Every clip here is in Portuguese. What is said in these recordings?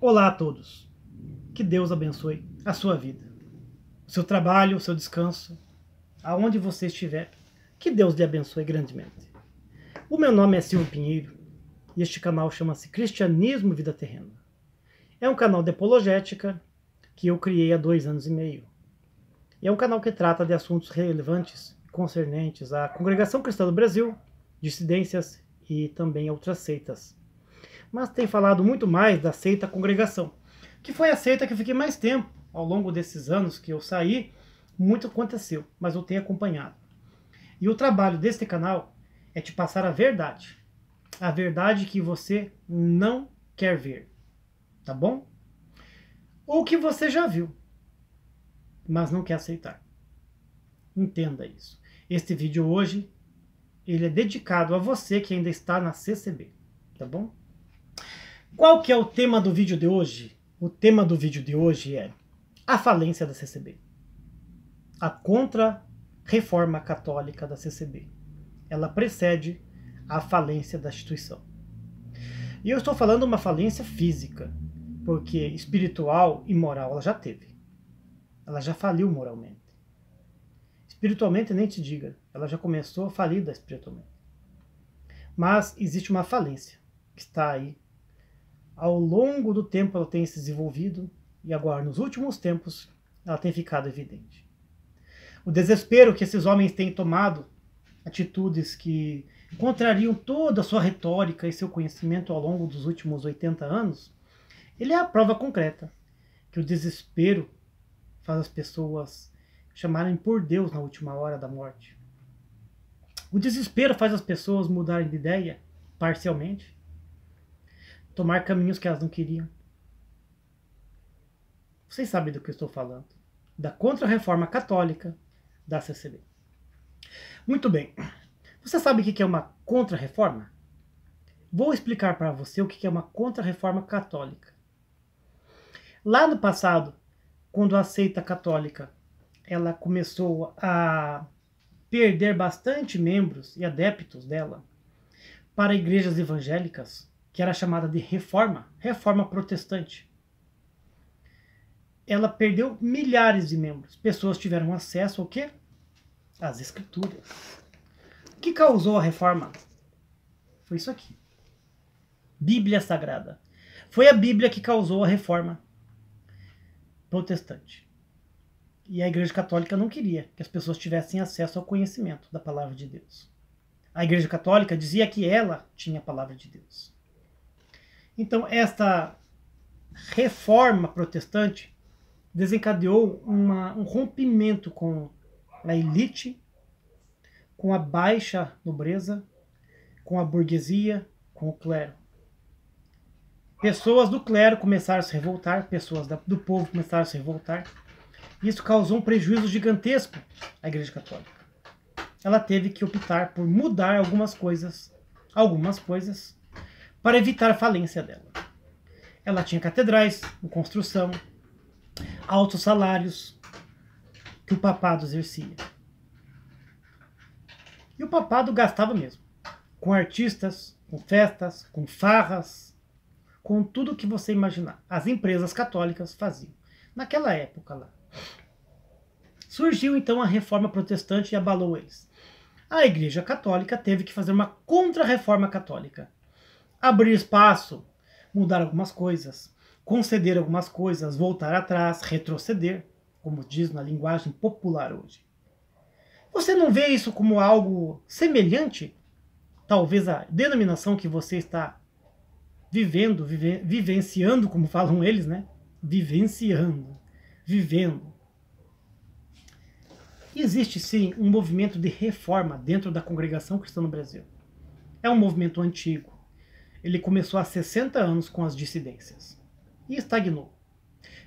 Olá a todos. Que Deus abençoe a sua vida, o seu trabalho, o seu descanso, aonde você estiver. Que Deus lhe abençoe grandemente. O meu nome é Silvio Pinheiro e este canal chama-se Cristianismo Vida Terrena. É um canal de apologética que eu criei há 2 anos e meio. E é um canal que trata de assuntos relevantes concernentes à Congregação Cristã do Brasil, dissidências e também outras seitas. Mas tem falado muito mais da seita Congregação, que foi a seita que eu fiquei mais tempo. Ao longo desses anos que eu saí, muito aconteceu, mas eu tenho acompanhado. E o trabalho deste canal é te passar a verdade que você não quer ver, tá bom? Ou que você já viu, mas não quer aceitar. Entenda isso. Este vídeo hoje, ele é dedicado a você que ainda está na CCB, tá bom? Qual que é o tema do vídeo de hoje? O tema do vídeo de hoje é a falência da CCB. A contra-reforma católica da CCB. Ela precede a falência da instituição. E eu estou falando uma falência física, porque espiritual e moral ela já teve. Ela já faliu moralmente. Espiritualmente nem te diga, ela já começou falida espiritualmente. Mas existe uma falência que está aí. Ao longo do tempo ela tem se desenvolvido e agora nos últimos tempos ela tem ficado evidente. O desespero que esses homens têm tomado, atitudes que contrariam toda a sua retórica e seu conhecimento ao longo dos últimos 80 anos, ele é a prova concreta que o desespero faz as pessoas chamarem por Deus na última hora da morte. O desespero faz as pessoas mudarem de ideia parcialmente, tomar caminhos que elas não queriam. Vocês sabem do que eu estou falando. Da contra-reforma católica da CCB. Muito bem. Você sabe o que é uma contra-reforma? Vou explicar para você o que é uma contra-reforma católica. Lá no passado, quando a seita católica ela começou a perder bastante membros e adeptos dela para igrejas evangélicas, que era chamada de reforma protestante. Ela perdeu milhares de membros. Pessoas tiveram acesso ao quê? Às escrituras. O que causou a reforma? Foi isso aqui. Bíblia Sagrada. Foi a Bíblia que causou a reforma protestante. E a Igreja Católica não queria que as pessoas tivessem acesso ao conhecimento da palavra de Deus. A Igreja Católica dizia que ela tinha a palavra de Deus. Então, esta reforma protestante desencadeou um rompimento com a elite, com a baixa nobreza, com a burguesia, com o clero. Pessoas do clero começaram a se revoltar, pessoas do povo começaram a se revoltar. Isso causou um prejuízo gigantesco à Igreja Católica. Ela teve que optar por mudar algumas coisas, para evitar a falência dela. Ela tinha catedrais em construção, altos salários que o papado exercia. E o papado gastava mesmo, com artistas, com festas, com farras, com tudo que você imaginar. As empresas católicas faziam. Naquela época lá. Surgiu então a reforma protestante e abalou eles. A Igreja Católica teve que fazer uma contra-reforma católica. Abrir espaço, mudar algumas coisas, conceder algumas coisas, voltar atrás, retroceder, como diz na linguagem popular hoje. Você não vê isso como algo semelhante? Talvez a denominação que você está vivenciando, como falam eles, né? Vivendo. Existe sim um movimento de reforma dentro da Congregação Cristã no Brasil. É um movimento antigo. Ele começou há 60 anos com as dissidências e estagnou.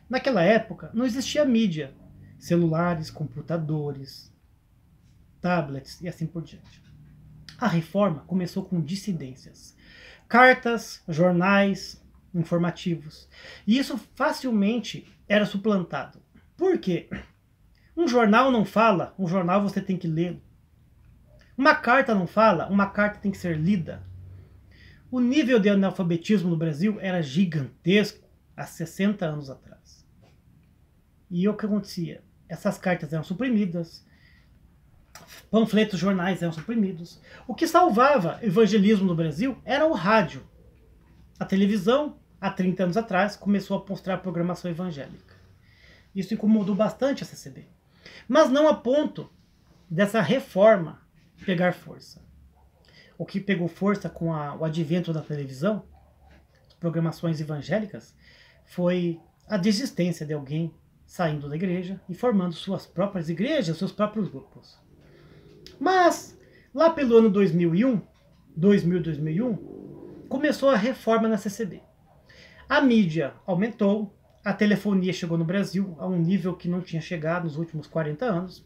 Naquela época não existia mídia, celulares, computadores, tablets e assim por diante. A reforma começou com dissidências, cartas, jornais, informativos. E isso facilmente era suplantado. Por quê? Um jornal não fala, um jornal você tem que ler. Uma carta não fala, uma carta tem que ser lida. O nível de analfabetismo no Brasil era gigantesco. há 60 anos atrás. E o que acontecia? Essas cartas eram suprimidas, panfletos, jornais eram suprimidos. O que salvava o evangelismo no Brasil era o rádio. A televisão, há 30 anos atrás, começou a mostrar programação evangélica. Isso incomodou bastante a CCB. Mas não a ponto dessa reforma pegar força. O que pegou força com o advento da televisão, programações evangélicas, foi a desistência de alguém saindo da igreja e formando suas próprias igrejas, seus próprios grupos. Mas, lá pelo ano 2001, começou a reforma na CCB. A mídia aumentou, a telefonia chegou no Brasil a um nível que não tinha chegado nos últimos 40 anos,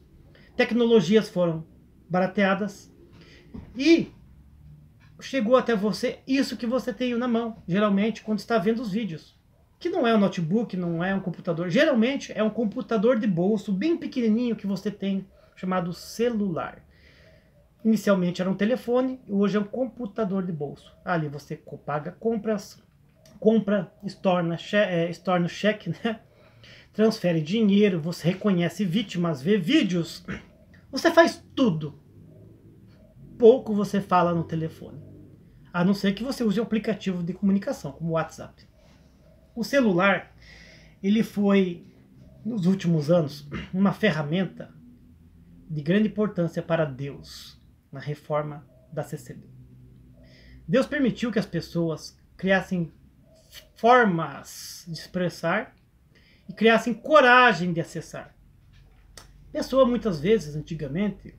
tecnologias foram barateadas e chegou até você isso que você tem na mão, geralmente, quando está vendo os vídeos. Que não é um notebook, não é um computador. Geralmente é um computador de bolso, bem pequenininho que você tem, chamado celular. Inicialmente era um telefone, hoje é um computador de bolso. Ali você paga compras, estorna no cheque, né? Transfere dinheiro, você reconhece vítimas, vê vídeos. Você faz tudo. Pouco você fala no telefone. A não ser que você use um aplicativo de comunicação, como o WhatsApp. O celular, ele foi, nos últimos anos, uma ferramenta de grande importância para Deus na reforma da CCB. Deus permitiu que as pessoas criassem formas de expressar e criassem coragem de acessar. Pessoa muitas vezes antigamente,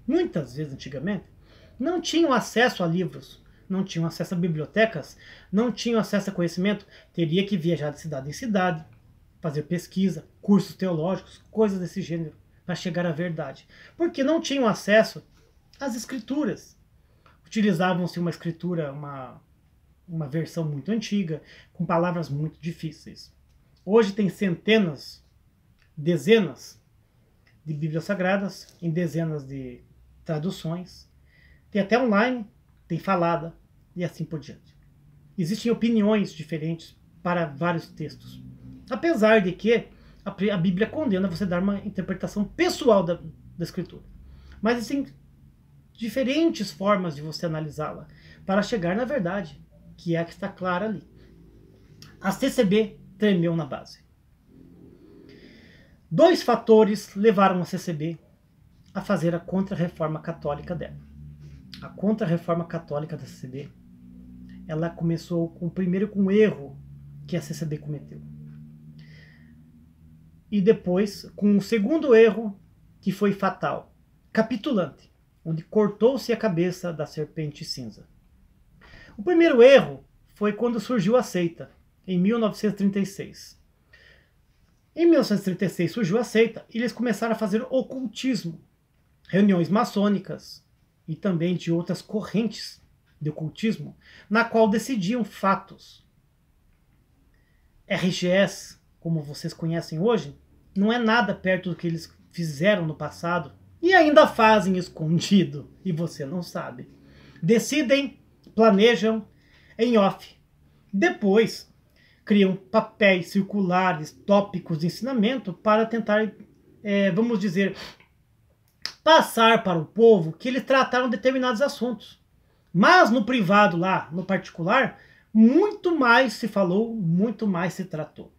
não tinham acesso a livros, não tinham acesso a bibliotecas, não tinham acesso a conhecimento, teria que viajar de cidade em cidade, fazer pesquisa, cursos teológicos, coisas desse gênero, para chegar à verdade. Porque não tinham acesso às escrituras. Utilizavam-se uma escritura, uma versão muito antiga, com palavras muito difíceis. Hoje tem centenas, dezenas de Bíblias Sagradas, em dezenas de traduções. Tem até online, tem falada e assim por diante. Existem opiniões diferentes para vários textos. Apesar de que a Bíblia condena você dar uma interpretação pessoal da Escritura. Mas existem diferentes formas de você analisá-la para chegar na verdade, que é a que está clara ali. A CCB tremeu na base. 2 fatores levaram a CCB a fazer a contra-reforma católica dela. A contra-reforma católica da CCB, ela começou primeiro com o erro que a CCB cometeu. E depois com o segundo erro, que foi fatal, capitulante, onde cortou-se a cabeça da serpente cinza. O primeiro erro foi quando surgiu a seita, em 1936. Em 1936 surgiu a seita e eles começaram a fazer ocultismo, reuniões maçônicas e também de outras correntes de ocultismo, na qual decidiam fatos. RGS, como vocês conhecem hoje, não é nada perto do que eles fizeram no passado e ainda fazem escondido e você não sabe. Decidem, planejam em off. Depois criam papéis circulares, tópicos de ensinamento para tentar, vamos dizer, passar para o povo que eles trataram determinados assuntos. Mas no privado lá, no particular, muito mais se falou, muito mais se tratou.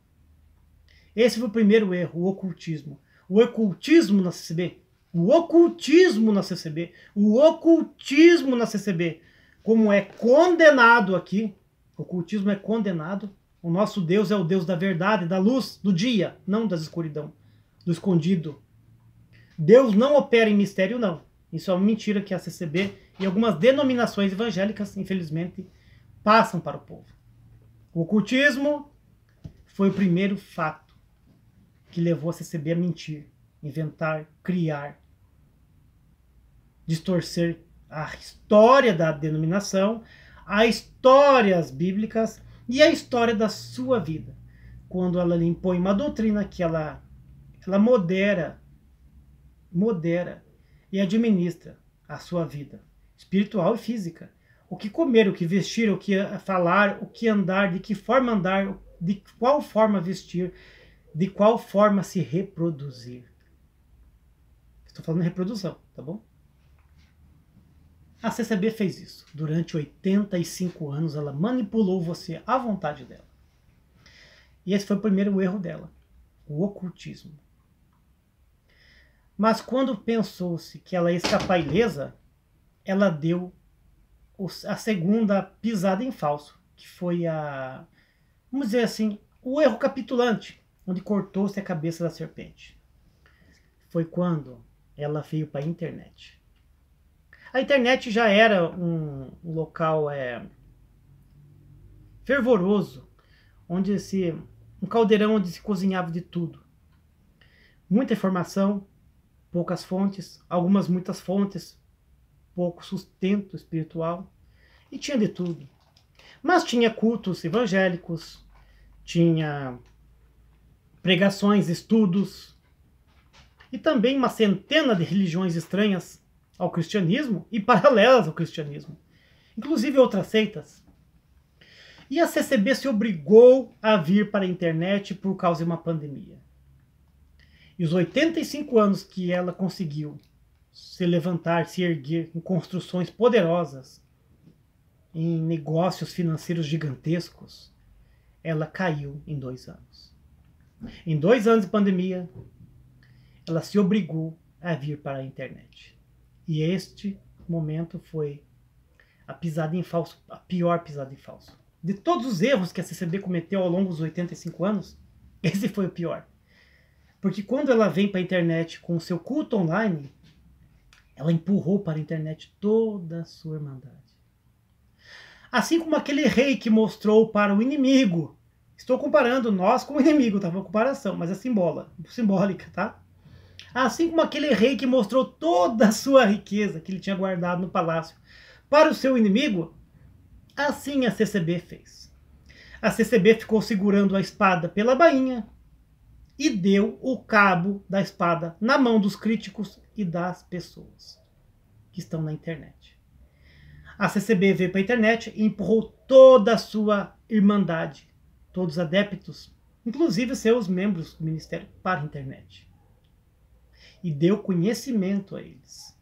Esse foi o primeiro erro, o ocultismo. O ocultismo na CCB. O ocultismo na CCB. O ocultismo na CCB. Como é condenado aqui, o ocultismo é condenado. O nosso Deus é o Deus da verdade, da luz, do dia, não da escuridão, do escondido. Deus não opera em mistério, não. Isso é uma mentira que a CCB e algumas denominações evangélicas, infelizmente, passam para o povo. O ocultismo foi o primeiro fato que levou a CCB a mentir, inventar, criar, distorcer a história da denominação, as histórias bíblicas e a história da sua vida. Quando ela impõe uma doutrina que ela modera e administra a sua vida espiritual e física. O que comer, o que vestir, o que falar, o que andar, de que forma andar, de qual forma vestir, de qual forma se reproduzir. Estou falando em reprodução, tá bom? A CCB fez isso. Durante 85 anos, ela manipulou você à vontade dela. E esse foi o primeiro erro dela, o ocultismo. Mas quando pensou-se que ela ia escapar ilesa, ela deu a segunda pisada em falso, que foi vamos dizer assim, o erro capitulante, onde cortou-se a cabeça da serpente. Foi quando ela veio para a internet. A internet já era um local fervoroso, um caldeirão onde se cozinhava de tudo. Muita informação, poucas fontes, muitas fontes, pouco sustento espiritual, e tinha de tudo. Mas tinha cultos evangélicos, tinha pregações, estudos, e também uma centena de religiões estranhas ao cristianismo e paralelas ao cristianismo, inclusive outras seitas. E a CCB se obrigou a vir para a internet por causa de uma pandemia. E os 85 anos que ela conseguiu se levantar, se erguer em construções poderosas, em negócios financeiros gigantescos, ela caiu em 2 anos. Em 2 anos de pandemia, ela se obrigou a vir para a internet. E este momento foi a pisada em falso, a pior pisada em falso. De todos os erros que a CCB cometeu ao longo dos 85 anos, esse foi o pior. Porque quando ela vem para a internet com o seu culto online, ela empurrou para a internet toda a sua irmandade. Assim como aquele rei que mostrou para o inimigo. Estou comparando nós com o inimigo, tá? Uma comparação, mas é simbólica, tá? Assim como aquele rei que mostrou toda a sua riqueza que ele tinha guardado no palácio para o seu inimigo, assim a CCB fez. A CCB ficou segurando a espada pela bainha e deu o cabo da espada na mão dos críticos e das pessoas que estão na internet. A CCB veio para a internet e empurrou toda a sua irmandade, todos os adeptos, inclusive seus membros do ministério, para a internet. E deu conhecimento a eles.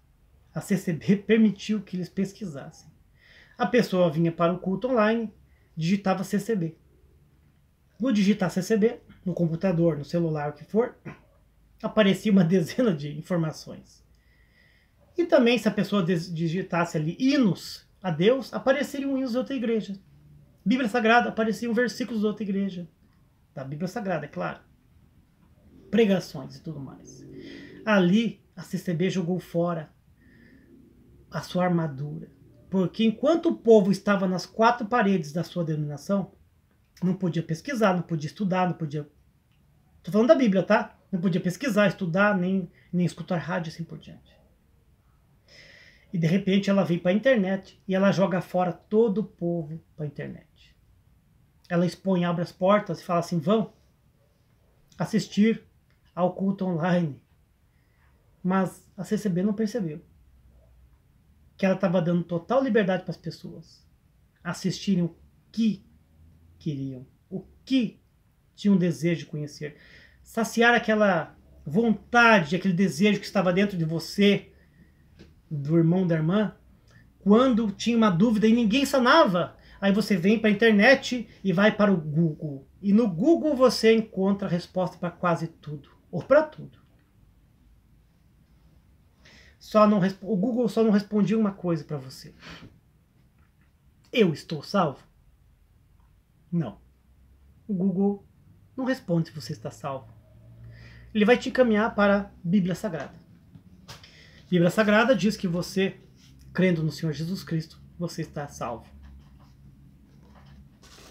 A CCB permitiu que eles pesquisassem. A pessoa vinha para o culto online, digitava CCB. No digitar CCB, no computador, no celular, o que for, aparecia uma dezena de informações. E também, se a pessoa digitasse ali hinos a Deus, apareceriam hinos de outra igreja. Bíblia Sagrada, apareciam versículos de outra igreja. Da Bíblia Sagrada, é claro. Pregações e tudo mais. Ali, a CCB jogou fora a sua armadura. Porque enquanto o povo estava nas 4 paredes da sua denominação, não podia pesquisar, não podia estudar, não podia... Estou falando da Bíblia, tá? Não podia pesquisar, estudar, nem escutar rádio, assim por diante. E de repente ela veio para a internet e ela joga fora todo o povo para a internet. Ela expõe, abre as portas e fala assim, vão assistir ao culto online. Mas a CCB não percebeu que ela estava dando total liberdade para as pessoas assistirem o que queriam, o que tinham desejo de conhecer. Saciar aquela vontade, aquele desejo que estava dentro de você, do irmão, da irmã, quando tinha uma dúvida e ninguém sanava. Aí você vem para a internet e vai para o Google. E no Google você encontra a resposta para quase tudo, ou para tudo. O Google só não respondia uma coisa para você. Eu estou salvo? Não. O Google não responde se você está salvo. Ele vai te encaminhar para a Bíblia Sagrada. A Bíblia Sagrada diz que você, crendo no Senhor Jesus Cristo, você está salvo.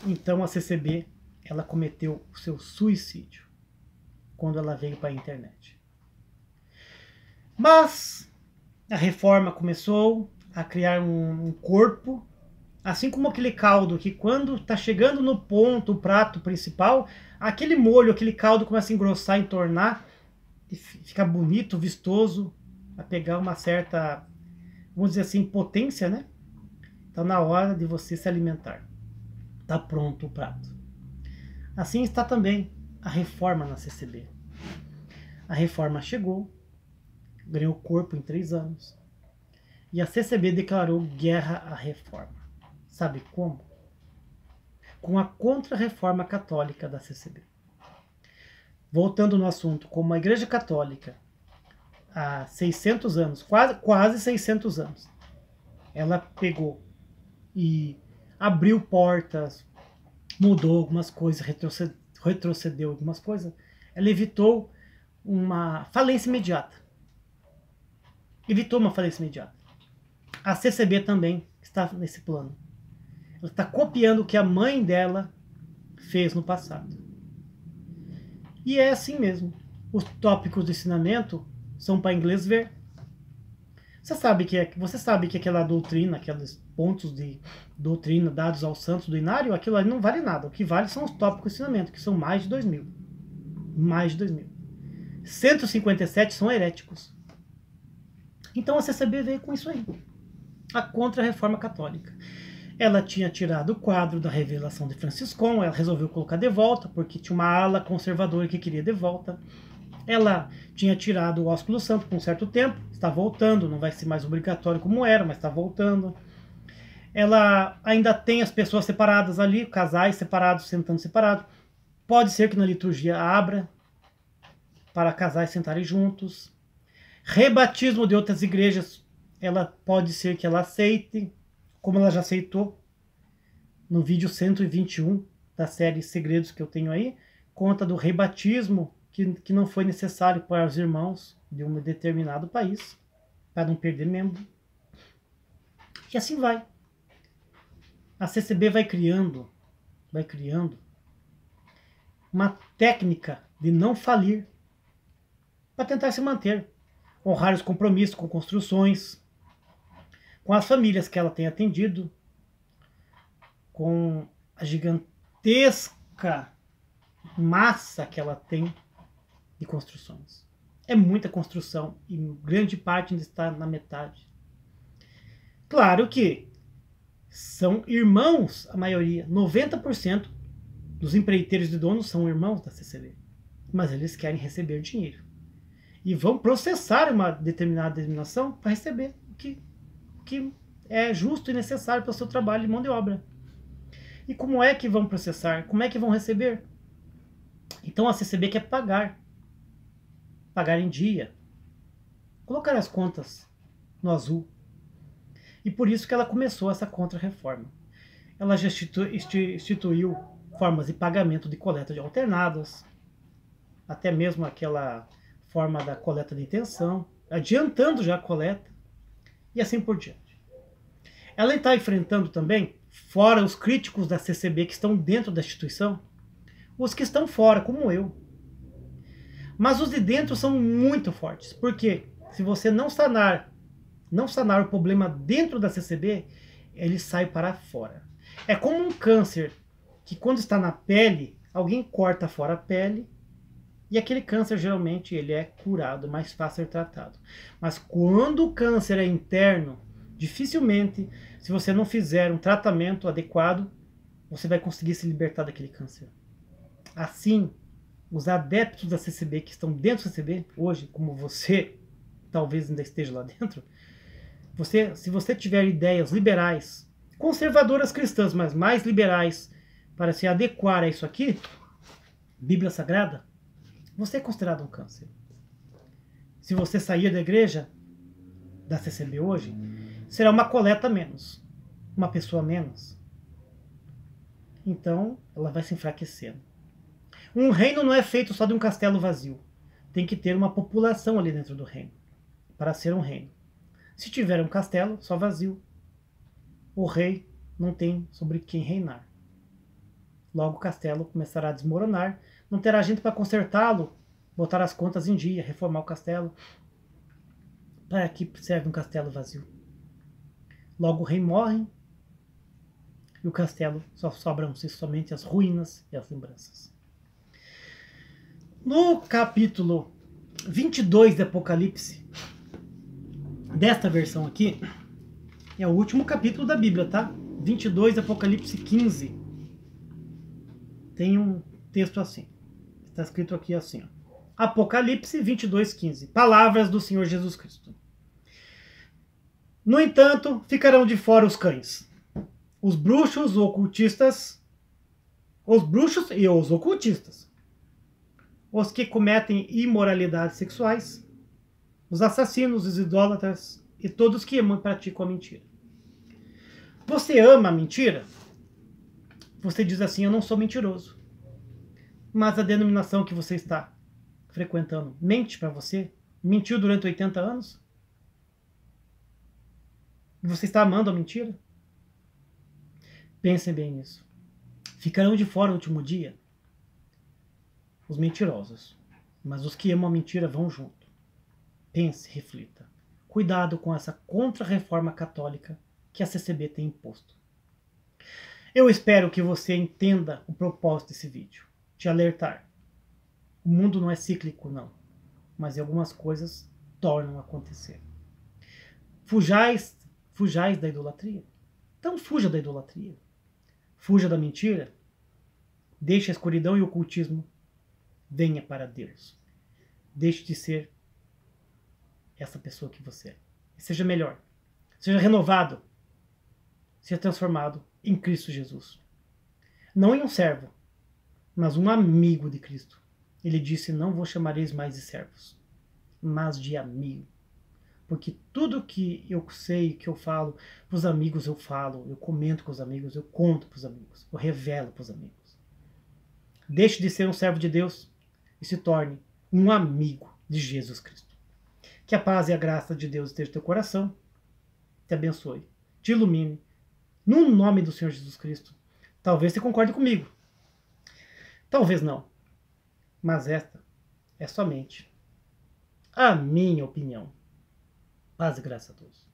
Então a CCB, ela cometeu o seu suicídio quando ela veio para a internet. Mas a reforma começou a criar um corpo, assim como aquele caldo que quando está chegando no ponto, o prato principal, aquele molho, aquele caldo começa a engrossar, entornar, e fica bonito, vistoso, a pegar uma certa, vamos dizer assim, potência, né? Está na hora de você se alimentar. Está pronto o prato. Assim está também a reforma na CCB. A reforma chegou, ganhou corpo em 3 anos, e a CCB declarou guerra à reforma. Sabe como? Com a contra-reforma católica da CCB. Voltando no assunto, como a Igreja Católica, há 600 anos, quase 600 anos, ela pegou e abriu portas, mudou algumas coisas, retrocedeu algumas coisas, ela evitou uma falência imediata. Evitou uma falência imediata. A CCB também está nesse plano. Ela está copiando o que a mãe dela fez no passado. E é assim mesmo. Os tópicos do ensinamento são para inglês ver. Você sabe que aquela doutrina, aqueles pontos de doutrina dados aos santos do Inário, aquilo ali não vale nada. O que vale são os tópicos do ensinamento, que são mais de 2.000. Mais de 2.000. 157 são heréticos. Então a CCB veio com isso aí. A contra-reforma católica. Ela tinha tirado o quadro da Revelação de Franciscon, ela resolveu colocar de volta, porque tinha uma ala conservadora que queria de volta. Ela tinha tirado o ósculo santo por um certo tempo, está voltando, não vai ser mais obrigatório como era, mas está voltando. Ela ainda tem as pessoas separadas ali, casais separados, sentando separados. Pode ser que na liturgia abra para casais sentarem juntos. Rebatismo de outras igrejas, ela pode ser que ela aceite, como ela já aceitou no vídeo 121 da série Segredos que eu tenho aí, conta do rebatismo que não foi necessário para os irmãos de um determinado país, para não perder membro. E assim vai. A CCB vai criando uma técnica de não falir para tentar se manter, honrar os compromissos com construções, com as famílias que ela tem atendido, com a gigantesca massa que ela tem de construções. É muita construção e grande parte ainda está na metade. Claro que são irmãos, a maioria, 90% dos empreiteiros de donos são irmãos da CCB, mas eles querem receber dinheiro e vão processar uma determinada denominação para receber o que é justo e necessário para o seu trabalho de mão de obra. E como é que vão processar? Como é que vão receber? Então a CCB quer pagar em dia, colocar as contas no azul. E por isso que ela começou essa contra-reforma. Ela já instituiu formas de pagamento de coleta de alternadas, até mesmo aquela forma da coleta de intenção, adiantando já a coleta, e assim por diante. Ela está enfrentando também, fora os críticos da CCB que estão dentro da instituição, os que estão fora, como eu. Mas os de dentro são muito fortes, porque se você não sanar o problema dentro da CCB, ele sai para fora. É como um câncer, que quando está na pele, alguém corta fora a pele, e aquele câncer geralmente ele é curado, mais fácil ser tratado. Mas quando o câncer é interno, dificilmente, se você não fizer um tratamento adequado, você vai conseguir se libertar daquele câncer. Assim, os adeptos da CCB que estão dentro da CCB, hoje, como você talvez ainda esteja lá dentro, se você tiver ideias liberais, conservadoras cristãs, mas mais liberais, para se adequar a isso aqui, Bíblia Sagrada, você é considerado um câncer. Se você sair da igreja, da CCB hoje, será uma coleta menos, uma pessoa menos. Então, ela vai se enfraquecendo. Um reino não é feito só de um castelo vazio. Tem que ter uma população ali dentro do reino, para ser um reino. Se tiver um castelo só vazio, o rei não tem sobre quem reinar. Logo o castelo começará a desmoronar, não terá gente para consertá-lo, botar as contas em dia, reformar o castelo. Para que serve um castelo vazio? Logo o rei morre e o castelo só sobram somente as ruínas e as lembranças. No capítulo 22 de Apocalipse, desta versão aqui, é o último capítulo da Bíblia, tá? 22 de Apocalipse 15. Tem texto assim. Está escrito aqui assim, ó. Apocalipse 22:15. Palavras do Senhor Jesus Cristo. No entanto, ficarão de fora os cães, os bruxos e os ocultistas, os que cometem imoralidades sexuais, os assassinos, os idólatras e todos que amam e praticam a mentira. Você ama a mentira? Você diz assim, eu não sou mentiroso. Mas a denominação que você está frequentando mente para você? Mentiu durante 80 anos? E você está amando a mentira? Pensem bem nisso. Ficarão de fora no último dia os mentirosos, mas os que amam a mentira vão junto. Pense, reflita. Cuidado com essa contra-reforma católica que a CCB tem imposto. Eu espero que você entenda o propósito desse vídeo. Te alertar. O mundo não é cíclico, não. Mas algumas coisas tornam a acontecer. Fujais da idolatria. Então fuja da idolatria. Fuja da mentira. Deixe a escuridão e o ocultismo. Venha para Deus. Deixe de ser essa pessoa que você é. E seja melhor. Seja renovado. Seja transformado em Cristo Jesus. Não em um servo, mas um amigo de Cristo. Ele disse, não vos chamareis mais de servos, mas de amigo. Porque tudo que eu sei, que eu falo para os amigos, eu falo, eu comento com os amigos, eu conto para os amigos, eu revelo para os amigos. Deixe de ser um servo de Deus e se torne um amigo de Jesus Cristo. Que a paz e a graça de Deus esteja no teu coração, te abençoe, te ilumine, no nome do Senhor Jesus Cristo. Talvez você concorde comigo, talvez não, mas esta é somente a minha opinião. Paz e graça a todos.